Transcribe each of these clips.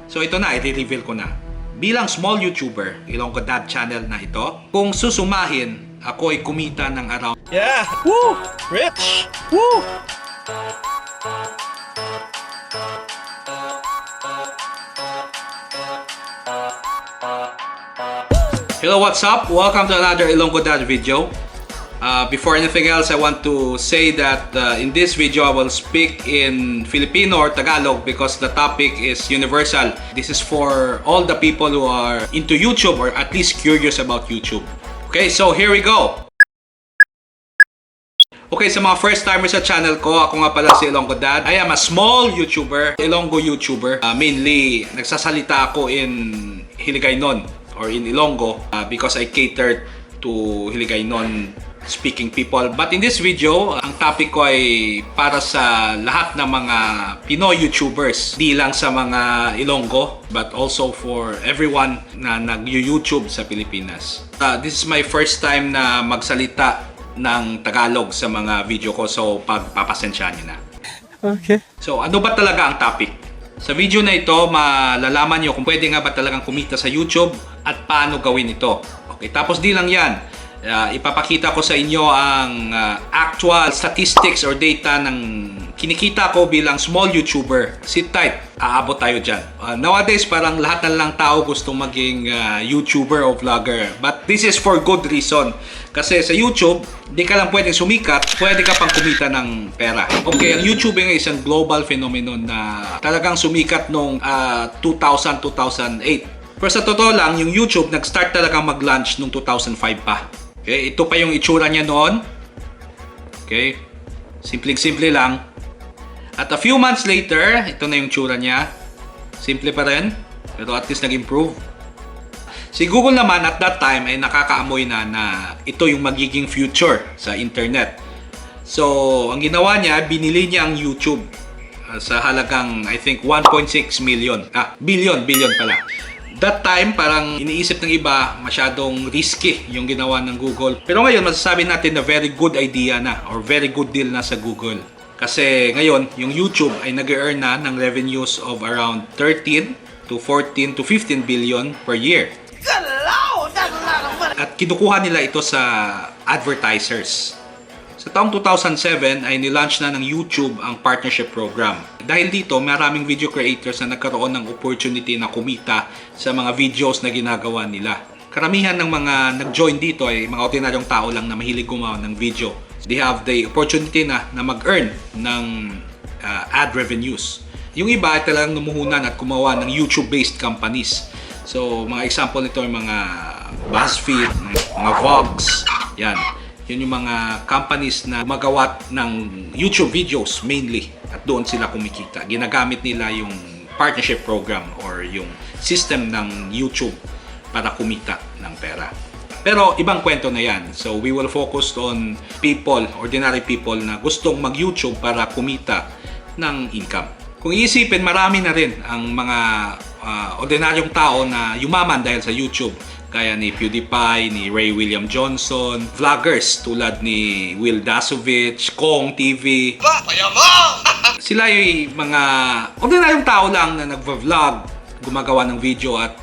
So ito na, i-reveal ko na. Bilang small YouTuber, Ilonggo Dad channel na ito, kung susumahin, ako ay kumita ng around... Yeah! Woo! Rich! Woo! Hello, what's up? Welcome to another Ilonggo Dad video. Before anything else, I want to say that in this video, I will speak in Filipino or Tagalog because the topic is universal. This is for all the people who are into YouTube or at least curious about YouTube. Okay, so here we go. Okay, sa mga first timers sa channel ko, ako nga pala si Ilonggo Dad. I am a small YouTuber, Ilonggo YouTuber. Mainly, nagsasalita ako in Hiligaynon or in Ilonggo because I catered to Hiligaynon speaking people. But in this video, ang topic ko ay para sa lahat ng mga Pinoy YouTubers. Di lang sa mga Ilonggo, but also for everyone na nag-YouTube sa Pilipinas. This is my first time na magsalita ng Tagalog sa mga video ko, so pagpapasensyahan niyo na. Okay. So ano ba talaga ang topic? Sa video na ito, malalaman nyo kung pwede nga ba talagang kumita sa YouTube at paano gawin ito. Okay, tapos di lang yan. Ipapakita ko sa inyo ang actual statistics or data ng kinikita ko bilang small YouTuber. Sit tight, aabot tayo dyan. Nowadays, parang lahat na lang tao gustong maging YouTuber o vlogger. But this is for good reason. Kasi sa YouTube, di ka lang pwedeng sumikat, pwede ka pang kumita ng pera. Okay, ang YouTube ay isang global phenomenon na talagang sumikat noong 2000-2008. Pero sa totoo lang, yung YouTube nag-start talagang mag-launch noong 2005 pa. Okay, ito pa yung itsura niya noon. Okay, simpleng-simple lang. At a few months later, ito na yung itsura niya. Simple pa rin, pero at least nag-improve. Si Google naman at that time ay nakakaamoy na ito yung magiging future sa internet. So, ang ginawa niya, binili niya ang YouTube sa halagang I think 1.6 million. Billion pala. That time, parang iniisip ng iba, masyadong risky yung ginawa ng Google. Pero ngayon, masasabi natin na very good idea na or very good deal na sa Google. Kasi ngayon, yung YouTube ay nag-earn na ng revenues of around 13 to 14 to 15 billion per year. At kinukuha nila ito sa advertisers. Sa taong 2007 ay nilaunch na ng YouTube ang partnership program. Dahil dito, maraming video creators na nagkaroon ng opportunity na kumita sa mga videos na ginagawa nila. Karamihan ng mga nag-join dito ay mga ordinaryong tao lang na mahilig gumawa ng video. They have the opportunity na mag-earn ng ad revenues. Yung iba ay talagang numuhunan at gumawa ng YouTube-based companies. So, mga example nito ay mga BuzzFeed, mga Vox, yan. Yun yung mga companies na gumagawa ng YouTube videos mainly at doon sila kumikita. Ginagamit nila yung partnership program or yung system ng YouTube para kumita ng pera. Pero ibang kwento na yan. So we will focus on people, ordinary people na gustong mag-YouTube para kumita ng income. Kung iisipin, marami na rin ang mga ordinaryong tao na yumaman dahil sa YouTube. Kaya ni PewDiePie, ni Ray William Johnson, vloggers tulad ni Will Dasovich, Kong TV. Sila ay mga ordinaryong tao lang na nagva-vlog, gumagawa ng video at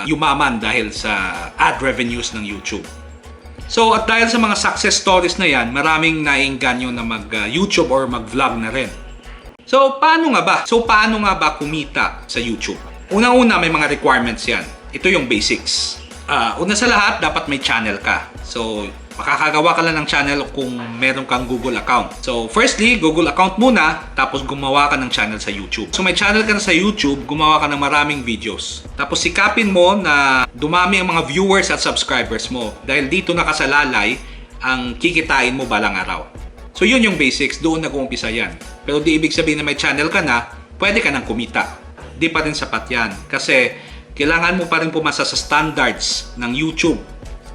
yumaman dahil sa ad revenues ng YouTube. So at dahil sa mga success stories na yan, maraming naiengganyo na mag-YouTube or mag-vlog na rin. So paano nga ba kumita sa YouTube? Unang-una, may mga requirements yan. Ito yung basics. Una sa lahat, dapat may channel ka. So, makakagawa ka lang ng channel kung meron kang Google account. So, firstly, Google account muna, tapos gumawa ka ng channel sa YouTube. So, may channel ka na sa YouTube, gumawa ka ng maraming videos. Tapos, sikapin mo na dumami ang mga viewers at subscribers mo. Dahil dito nakasalalay ang kikitain mo balang araw. So, yun yung basics. Doon nag-uumpisa yan. Pero di ibig sabihin na may channel ka na, pwede ka nang kumita. Di pa rin sapat yan. Kasi, kailangan mo pa rin pumasa sa standards ng YouTube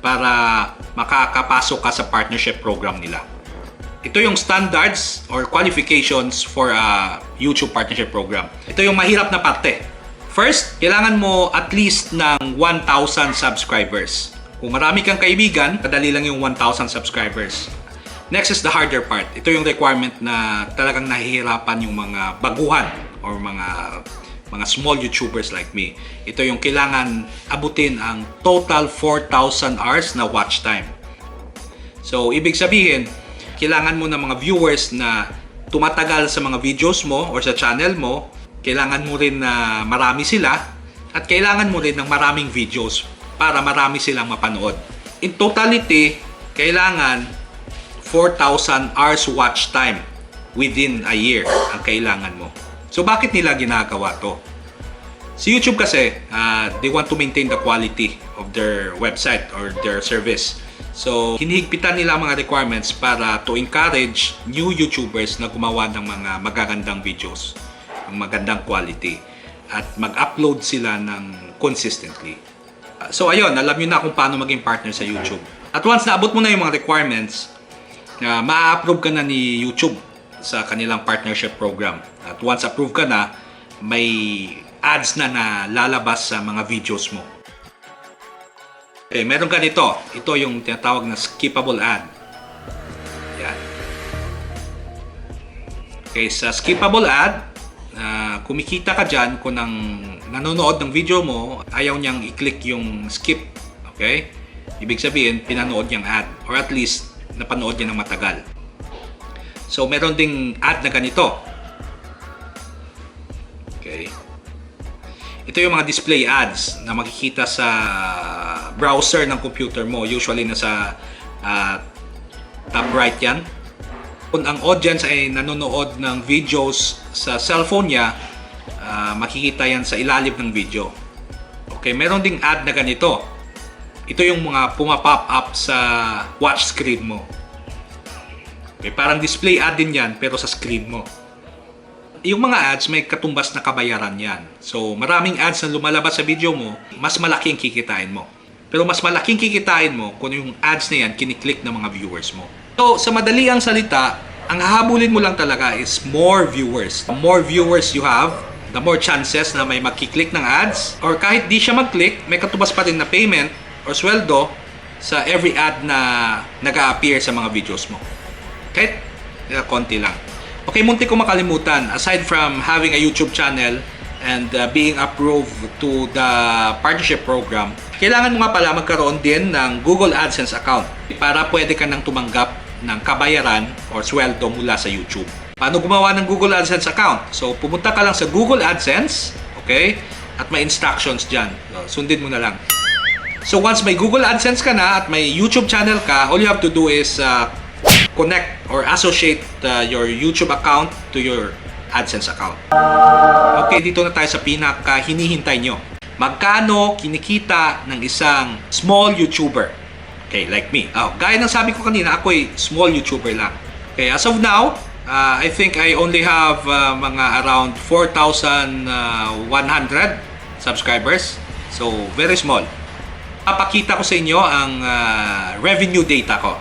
para makakapasok ka sa partnership program nila. Ito yung standards or qualifications for a YouTube partnership program. Ito yung mahirap na parte. First, kailangan mo at least ng 1,000 subscribers. Kung marami kang kaibigan, kadali lang yung 1,000 subscribers. Next is the harder part. Ito yung requirement na talagang nahihirapan yung mga baguhan or mga mga small YouTubers like me. Ito yung kailangan abutin ang total 4,000 hours na watch time. So, ibig sabihin, kailangan mo ng mga viewers na tumatagal sa mga videos mo or sa channel mo. Kailangan mo rin na marami sila at kailangan mo rin ng maraming videos para marami silang mapanood. In totality, kailangan 4,000 hours watch time within a year ang kailangan mo. So, bakit nila ginagawa to? Si YouTube kasi, they want to maintain the quality of their website or their service. So, hinihigpitan nila ang mga requirements para to encourage new YouTubers na gumawa ng mga magagandang videos, ng magandang quality, at mag-upload sila ng consistently. So, ayun, alam nyo na kung paano maging partner sa YouTube. At once naabot mo na yung mga requirements, ma-approve ka na ni YouTube sa kanilang partnership program. At once approve ka na, may ads na lalabas sa mga videos mo. Okay, meron ka nito. Ito yung tinatawag na skippable ad. Yan. Okay, sa skippable ad, kumikita ka dyan kung nanonood ng video mo, ayaw niyang i-click yung skip. Okay? Ibig sabihin, pinanood niyang ad. Or at least, napanood niya ng matagal. So, meron ding ad na ganito. Okay. Ito yung mga display ads na makikita sa browser ng computer mo. Usually, nasa top right yan. Kung ang audience ay nanonood ng videos sa cellphone niya, makikita yan sa ilalim ng video. Okay, meron ding ad na ganito. Ito yung mga pumapop up sa watch screen mo. Okay, parang display ad din yan pero sa screen mo. Yung mga ads may katumbas na kabayaran yan. So maraming ads na lumalabas sa video mo, mas malaki ang kikitain mo. Pero mas malaking kikitain mo kung yung ads na yan kiniklik ng mga viewers mo. So sa madali ang salita, ang hahabulin mo lang talaga is more viewers. The more viewers you have, the more chances na may magkiklik ng ads. Or kahit di siya mag-click, may katumbas pa rin na payment or sweldo sa every ad na nag-a-appear sa mga videos mo. Kahit konti lang. Okay, munti ko makalimutan. Aside from having a YouTube channel and being approved to the partnership program, kailangan mo nga pala magkaroon din ng Google AdSense account para pwede ka nang tumanggap ng kabayaran or sweldo mula sa YouTube. Paano gumawa ng Google AdSense account? So, pumunta ka lang sa Google AdSense, okay? At may instructions dyan. So, sundin mo na lang. So, once may Google AdSense ka na at may YouTube channel ka, all you have to do is connect or associate your YouTube account to your AdSense account. Okay, dito na tayo sa pinaka hinihintay nyo. Magkano kinikita ng isang small YouTuber? Okay, like me. Gaya ng sabi ko kanina, ako ay small YouTuber lang. Okay, as of now, I think I only have mga around 4,100 subscribers. So, very small. Papakita ko sa inyo ang revenue data ko.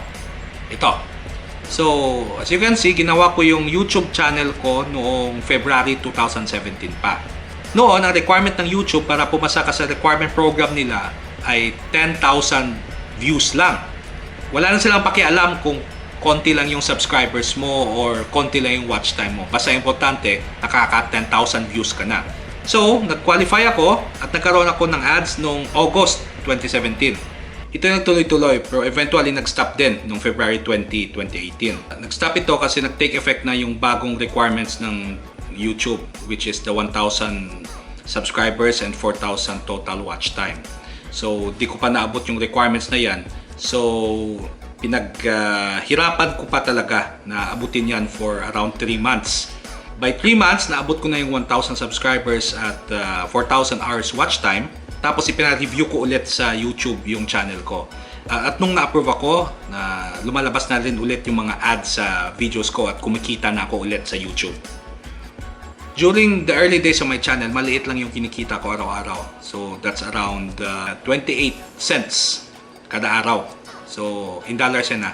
Ito. So, as you can see, ginawa ko yung YouTube channel ko noong February 2017 pa. Noon, ang requirement ng YouTube para pumasa ka sa requirement program nila ay 10,000 views lang. Wala na silang pakialam kung konti lang yung subscribers mo or konti lang yung watch time mo. Basta importante, nakaka 10,000 views ka na. So, nag-qualify ako at nagkaroon ako ng ads noong August 2017. Ito yung tuloy-tuloy pero eventually nag-stop din noong February 20, 2018. Nag-stop ito kasi nag-take effect na yung bagong requirements ng YouTube, which is the 1,000 subscribers and 4,000 total watch time. So, di ko pa naabot yung requirements na yan. So, pinaghirapan ko pa talaga na abutin yan for around 3 months. By 3 months, naabot ko na yung 1,000 subscribers at 4,000 hours watch time. Tapos ipina-review ko ulit sa YouTube yung channel ko. At nung na-approve ako, lumalabas na rin ulit yung mga ads sa videos ko at kumikita na ako ulit sa YouTube. During the early days of my channel, maliit lang yung kinikita ko araw-araw. So that's around 28 cents kada araw. So in dollars yan na.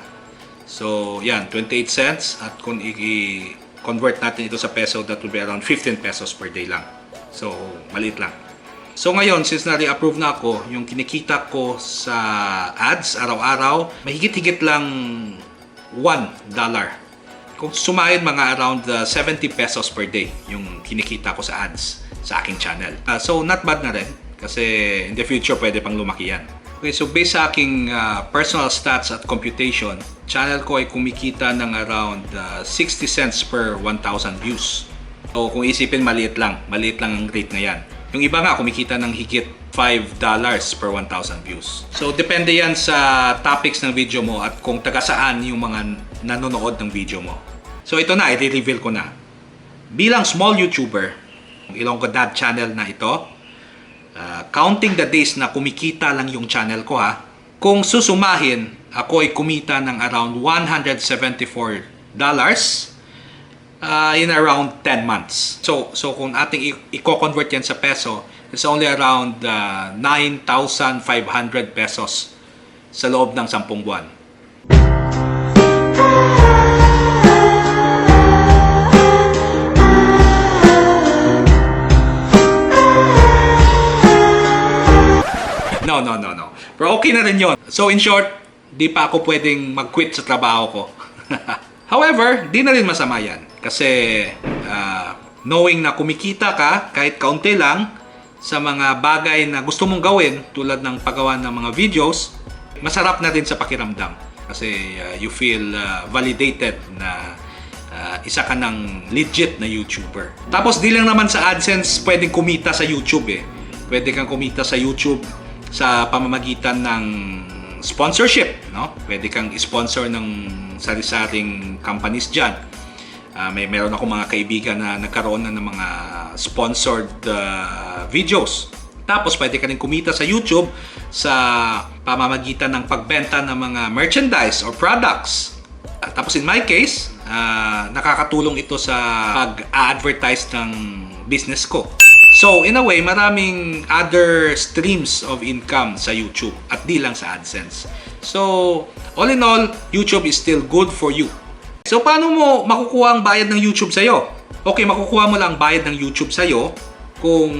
So yan, 28 cents at kung i-convert natin ito sa peso, that would be around 15 pesos per day lang. So maliit lang. So ngayon, since na-re-approve na ako, yung kinikita ko sa ads araw-araw, mahigit-higit lang $1. Kung sumahin, mga around 70 pesos per day yung kinikita ko sa ads sa aking channel. So not bad na rin kasi in the future pwede pang lumaki yan. Okay, so based sa aking personal stats at computation, channel ko ay kumikita ng around 60 cents per 1,000 views. So kung isipin, maliit lang ang rate na yan. Yung iba nga kumikita ng higit $5 per 1,000 views. So depende yan sa topics ng video mo at kung taga saan yung mga nanonood ng video mo. So ito na, i-reveal ko na. Bilang small YouTuber, Ilonggo Dad channel na ito, counting the days na kumikita lang yung channel ko ha, kung susumahin, ako ay kumita ng around $174 in around 10 months. So kung ating i-convert yan sa peso, it's only around 9,500 pesos sa loob ng 10 buwan. No. Pero okay na rin yun. So in short, di pa ako pwedeng mag-quit sa trabaho ko. However, di na rin masama yan. Kasi knowing na kumikita ka kahit kaunti lang sa mga bagay na gusto mong gawin tulad ng paggawa ng mga videos, masarap na din sa pakiramdam. Kasi you feel validated na isa ka ng legit na YouTuber. Tapos di lang naman sa AdSense pwedeng kumita sa YouTube eh. Pwede kang kumita sa YouTube sa pamamagitan ng sponsorship, no? Pwede kang sponsor ng sari-saring companies dyan. Meron ako mga kaibigan na nagkaroon na ng mga sponsored videos. Tapos pwede ka rin kumita sa YouTube sa pamamagitan ng pagbenta ng mga merchandise or products. Tapos in my case, nakakatulong ito sa pag-advertise ng business ko. So, in a way, maraming other streams of income sa YouTube at di lang sa AdSense. So, all in all, YouTube is still good for you. So, paano mo makukuha ang bayad ng YouTube sa'yo? Okay, makukuha mo lang bayad ng YouTube sa'yo kung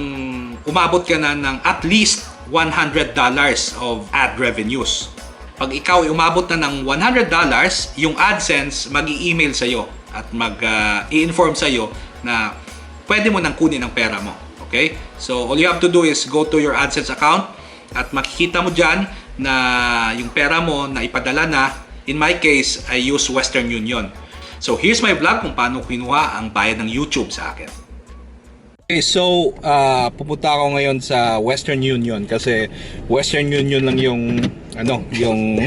umabot ka na ng at least $100 of ad revenues. Pag ikaw ay umabot na ng $100, yung AdSense mag-i-email sa'yo at mag-i-inform sa'yo na pwede mo nang kunin ang pera mo. Okay? So, all you have to do is go to your AdSense account at makikita mo dyan na yung pera mo na ipadala na. In my case, I use Western Union. So, here's my vlog kung paano kinuha ang bayad ng YouTube sa akin. Okay, so, pupunta ako ngayon sa Western Union kasi Western Union lang yung, yung...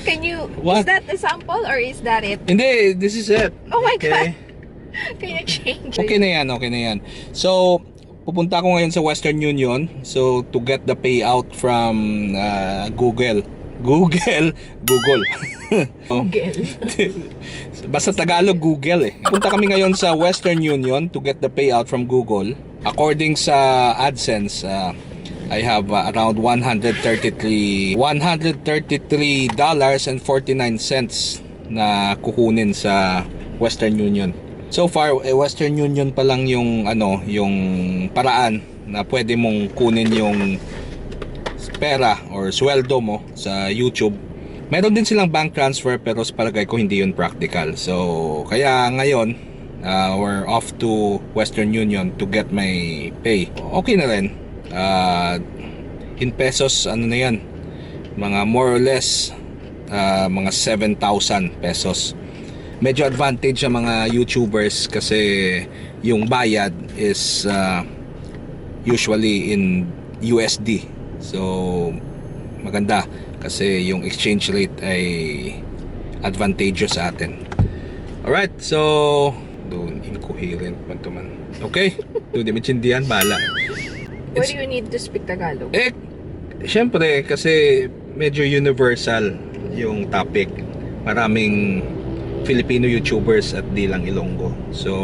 Can you, What? is that the sample or is that it? Hindi, this is it. Oh my Okay. God. Can you change Okay na yan. So, pupunta ako ngayon sa Western Union so to get the payout from Google. Google. Basta Tagalog, Google eh. Punta kami ngayon sa Western Union to get the payout from Google. According sa AdSense, I have around $133.49 na kukunin sa Western Union. So far, Western Union pa lang yung yung paraan na pwede mong kunin yung pera or sweldo mo sa YouTube. Meron din silang bank transfer pero sa palagay ko hindi yun practical. So, kaya ngayon, we're off to Western Union to get my pay. Okay na rin. In pesos, na yan? Mga more or less, mga 7,000 pesos. Medyo advantage sa mga YouTubers kasi yung bayad is usually in USD. So maganda kasi yung exchange rate ay advantageous sa atin. Alright, so doon incoherent man. Okay? Doon di maintindihan, bahala. Why do you need to speak Tagalog? Syempre kasi medyo universal yung topic. Maraming Filipino YouTubers at di lang Ilonggo. So,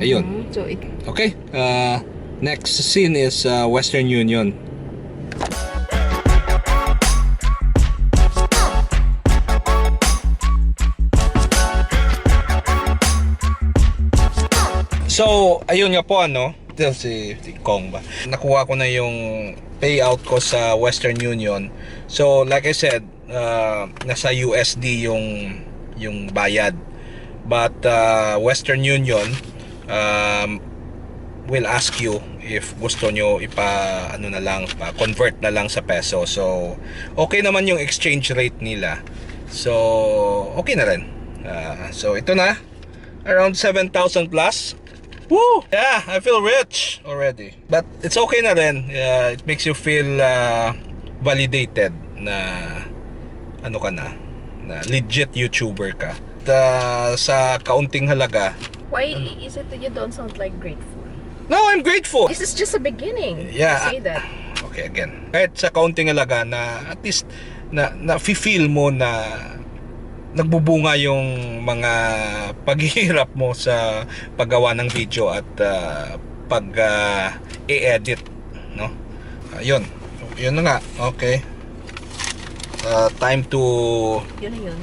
ayun. So it... Okay, next scene is Western Union. So, ayun nga po ito si Kong ba. Nakuha ko na yung payout ko sa Western Union. So, like I said, nasa USD yung bayad. But Western Union will ask you if gusto nyo convert na lang sa peso. So okay naman yung exchange rate nila. So okay na rin. So ito na, around 7,000 plus. Woo! Yeah, I feel rich already. But it's okay na rin. It makes you feel validated na ano ka na legit YouTuber ka. At, sa kaunting halaga. Why is it that you don't sound like grateful? No, I'm grateful. This is just a beginning. Yeah. To say that. Okay, again. Kahit sa kaunting halaga na at least na feel mo na nagbubunga yung mga paghihirap mo sa paggawa ng video at i-edit, no? Yun na nga. Okay. Time to Yun na yun.